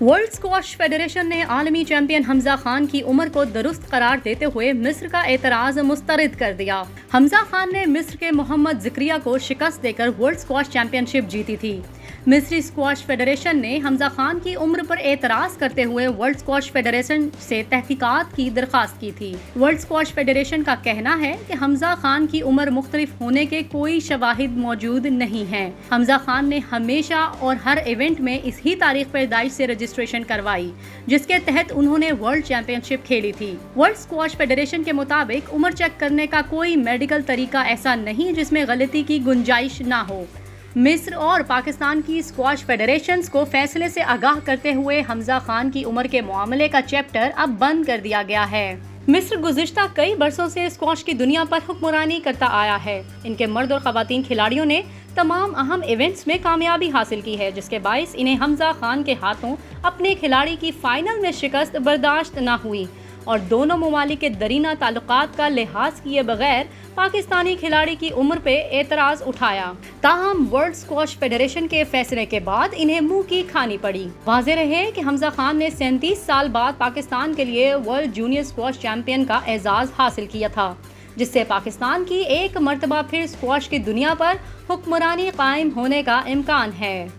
World squash federation ने आलमी champion Hamza Khan की उम्र को दुरुस्त करार देते हुए मिस्र का एतराज मुस्तरद कर दिया। हमजा खान ने मिस्र के मोहम्मद ज़िक्रिया को शिकस्त देकर वर्ल्ड स्क्वाश चैंपियनशिप जीती थी। मिस्री स्क्वाश फेडरेशन ने हमजा खान की उम्र पर एतराज करते हुए वर्ल्ड स्क्वाश फेडरेशन से तहकीकात की दरख्वास्त की थी। वर्ल्ड स्क्वाश फेडरेशन का कहना है कि हमजा खान की उम्र मुख्तलिफ होने के कोई शवाहिद मौजूद नहीं हैं। हमजा खान ने हमेशा और हर इवेंट में इसी तारीख पैदाइश से रजिस्ट्रेशन करवाई जिसके तहत उन्होंने वर्ल्ड चैंपियनशिप खेली थी। वर्ल्ड स्क्वाश फेडरेशन के मुताबिक उम्र चेक करने का कोई मेडिकल तरीका ऐसा नहीं जिसमें गलती की गुंजाइश ना हो। मिस्र और पाकिस्तान की स्क्वाश फेडरेशंस को फैसले से आगाह करते हुए हमजा खान की उम्र के मामले का चैप्टर अब बंद कर दिया गया है। मिस्र गुज़िश्ता कई बरसों से स्क्वाश की दुनिया पर हुक्मरानी करता आया है। इनके मर्द और ख़वातीन खिलाड़ियों ने तमाम अहम इवेंट्स में कामयाबी हासिल की है, जिसके बाइस इन्हें हमजा खान के हाथों अपने खिलाड़ी की फाइनल में शिकस्त बर्दाश्त न हुई और दोनों ममालिक के दरीना ताल्लुकात का लिहाज किए बगैर पाकिस्तानी खिलाड़ी की उम्र पे एतराज़ उठाया। ताहम वर्ल्ड स्क्वाश फेडरेशन के फैसले के बाद इन्हें मुंह की खानी पड़ी। वाज़ेह रहे कि हमजा खान ने 37 साल बाद पाकिस्तान के लिए वर्ल्ड जूनियर स्क्वाश चैंपियन का एजाज़ हासिल किया था, जिससे पाकिस्तान की एक मर्तबा फिर स्क्वाश की दुनिया पर हुक्मरानी कायम होने का इम्कान है।